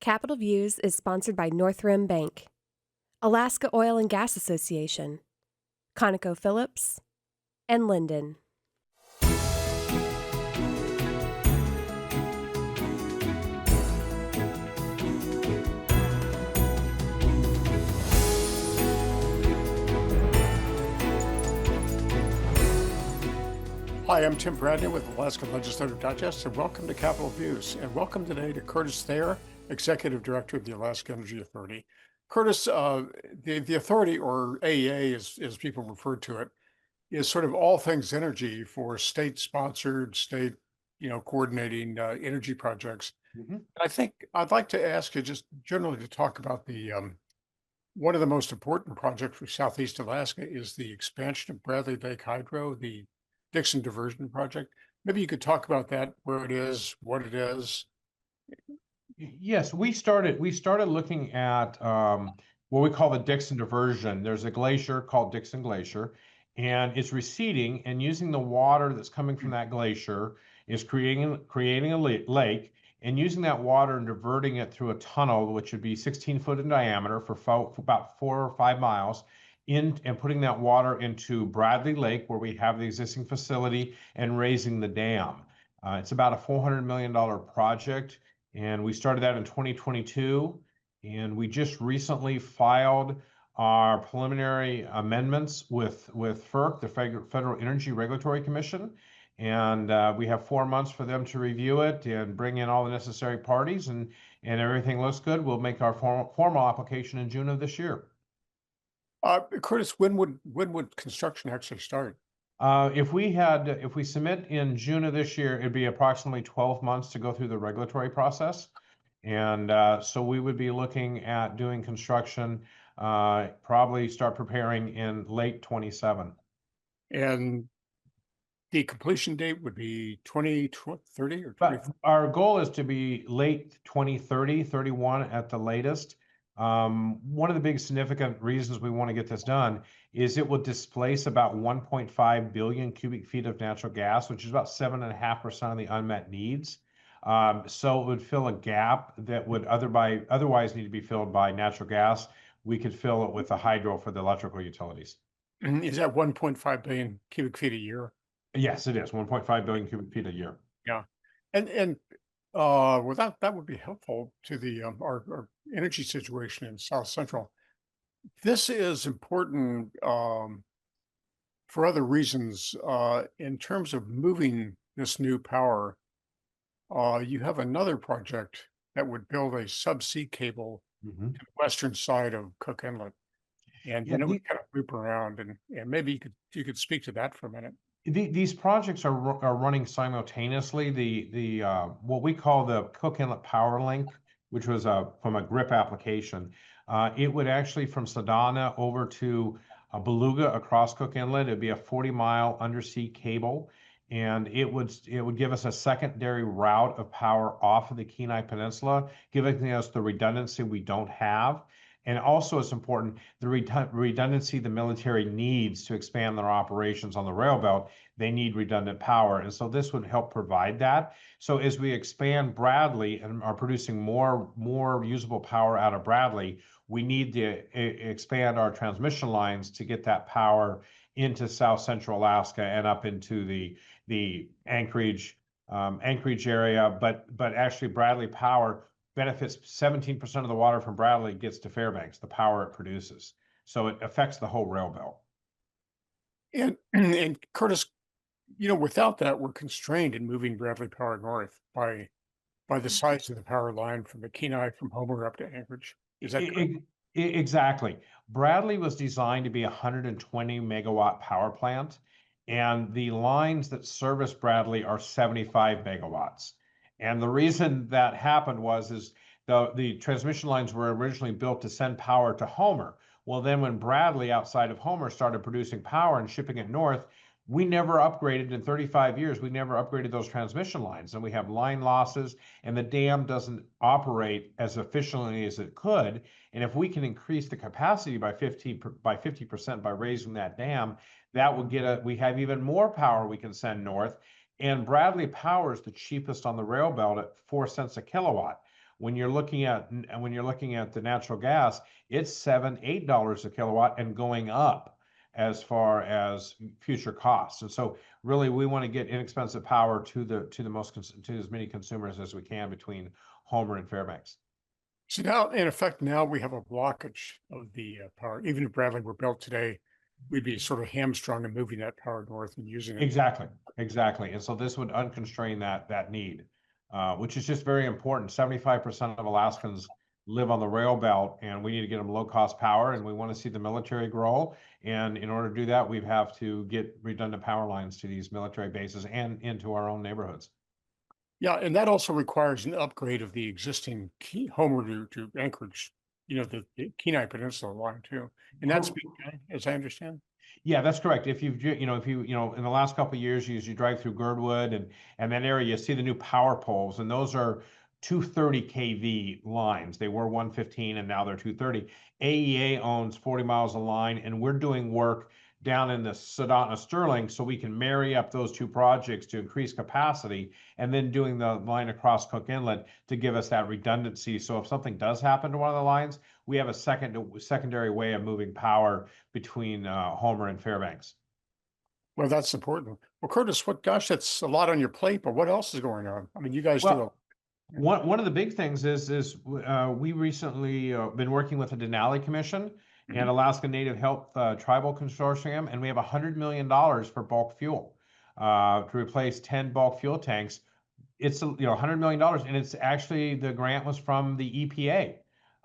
Capital Views is sponsored by Northrim Bank, Alaska Oil and Gas Association, ConocoPhillips, and Linden. Hi, I'm Tim Bradner with Alaska Legislative Digest, and welcome to Capitol Views. And welcome today to Curtis Thayer, Executive Director of the Alaska Energy Authority. Curtis, the authority, or AEA as people refer to it, is sort of all things energy for state-sponsored, coordinating energy projects. I think I'd like to ask you just generally to talk about the one of the most important projects for Southeast Alaska is the expansion of Bradley Lake Hydro, the Dixon Diversion Project. Maybe you could talk about that, where it is, what it is. Yes, we started looking at what we call the Dixon Diversion. There's a glacier called Dixon Glacier, and it's receding, and using the water that's coming from that glacier is creating a lake, and using that water and diverting it through a tunnel, which would be 16 foot in diameter for about 4 or 5 miles, and putting that water into Bradley Lake, where we have the existing facility, and raising the dam. It's about a $400 million project, and we started that in 2022. And we just recently filed our preliminary amendments with FERC, the Federal Energy Regulatory Commission. And we have 4 months for them to review it and bring in all the necessary parties, and everything looks good. We'll make our formal application in June of this year. Curtis, when would construction actually start? If we submit in June of this year, it'd be approximately 12 months to go through the regulatory process. And so we would be looking at doing construction, probably start preparing in late 27. And the completion date would be 2030 or 20? But our goal is to be late 2030, 31 at the latest. One of the big significant reasons we want to get this done is it will displace about 1.5 billion cubic feet of natural gas, which is about 7.5% of the unmet needs. So it would fill a gap that would otherwise need to be filled by natural gas. We could fill it with the hydro for the electrical utilities. Is that 1.5 billion cubic feet a year? Yes, it is 1.5 billion cubic feet a year. Yeah, and well, that would be helpful to the our energy situation in South Central. This is important for other reasons. In terms of moving this new power, you have another project that would build a subsea cable to the western side of Cook Inlet, and Yeah, it would kind of loop around. And maybe you could speak to that for a minute. these projects are running simultaneously. The what we call the Cook Inlet Power Link, which was from a GRIP application, it would actually from Sedona over to Beluga across Cook Inlet. It'd be a 40-mile undersea cable, and it would give us a secondary route of power off of the Kenai Peninsula, giving us the redundancy we don't have. And also, it's important, the redundancy the military needs to expand their operations on the rail belt. They need redundant power. And so this would help provide that. So as we expand Bradley and are producing more usable power out of Bradley, we need to expand our transmission lines to get that power into South Central Alaska and up into the Anchorage area. But actually Bradley Power benefits 17% of the water from Bradley gets to Fairbanks, the power it produces. So it affects the whole rail belt. And Curtis, without that, we're constrained in moving Bradley Power north by the size of the power line from the Kenai from Homer up to Anchorage. Is that correct? Exactly. Bradley was designed to be a 120 megawatt power plant, and the lines that service Bradley are 75 megawatts. And the reason that happened is the transmission lines were originally built to send power to Homer. Well, then when Bradley outside of Homer started producing power and shipping it north, we never upgraded in 35 years. We never upgraded those transmission lines, and we have line losses, and the dam doesn't operate as efficiently as it could. And if we can increase the capacity by 50% by raising that dam, that would we have even more power we can send north. And Bradley Power is the cheapest on the rail belt at 4 cents a kilowatt. When you're looking at the natural gas, it's $7, $8 a kilowatt and going up as far as future costs. And so really we want to get inexpensive power to as many consumers as we can between Homer and Fairbanks. So now, in effect, now we have a blockage of the power. Even if Bradley were built today, we'd be sort of hamstrung in moving that power north and using it. Exactly. And so this would unconstrain that need, which is just very important. 75% of Alaskans live on the rail belt, and we need to get them low-cost power, and we want to see the military grow. And in order to do that, we have to get redundant power lines to these military bases and into our own neighborhoods. Yeah, and that also requires an upgrade of the existing Homer to Anchorage, the Kenai Peninsula line too. And that's being done, as I understand. Yeah, that's correct. If you've, in the last couple of years, you drive through Girdwood and that area, you see the new power poles, and those are 230 kV lines. They were 115 and now they're 230. AEA owns 40 miles of line, and we're doing work down in the Sedona Sterling so we can marry up those two projects to increase capacity, and then doing the line across Cook Inlet to give us that redundancy. So if something does happen to one of the lines, we have a secondary way of moving power between Homer and Fairbanks. Well, that's important. Well, Curtis, gosh, that's a lot on your plate, but what else is going on? I mean, you guys do one of the big things is we recently been working with the Denali Commission and Alaska Native Health Tribal Consortium, and we have $100 million for bulk fuel to replace 10 bulk fuel tanks. It's $100 million, and it's actually, the grant was from the EPA.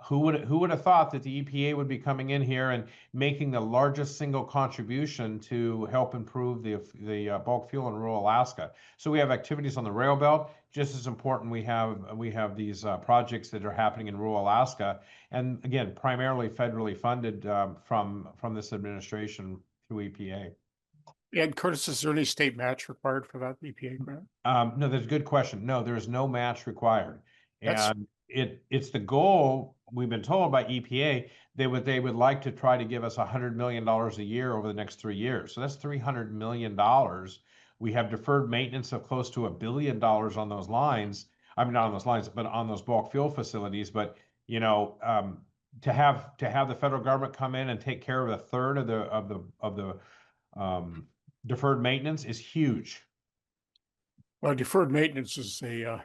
Who would have thought that the EPA would be coming in here and making the largest single contribution to help improve the bulk fuel in rural Alaska? So we have activities on the rail belt. Just as important, we have these projects that are happening in rural Alaska, and again, primarily federally funded from this administration through EPA. And Curtis, is there any state match required for that EPA grant? No, that's a good question. No, there is no match required. And it's the goal, we've been told by EPA, they would like to try to give us $100 million a year over the next 3 years. So that's $300 million. We have deferred maintenance of close to $1 billion on those lines. I mean, not on those lines, but on those bulk fuel facilities. But to have the federal government come in and take care of a third of the deferred maintenance is huge. Well, deferred maintenance is a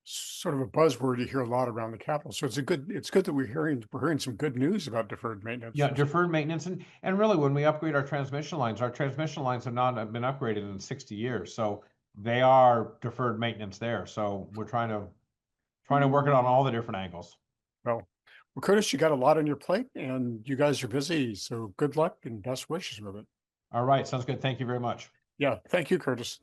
sort of a buzzword you hear a lot around the Capitol. So it's good that we're hearing some good news about deferred maintenance. Yeah, deferred maintenance, and really, when we upgrade our transmission lines have not been upgraded in 60 years. So they are deferred maintenance there. So we're trying to work it on all the different angles. Well, Curtis, you got a lot on your plate, and you guys are busy. So good luck and best wishes with it. All right, sounds good. Thank you very much. Yeah, thank you, Curtis.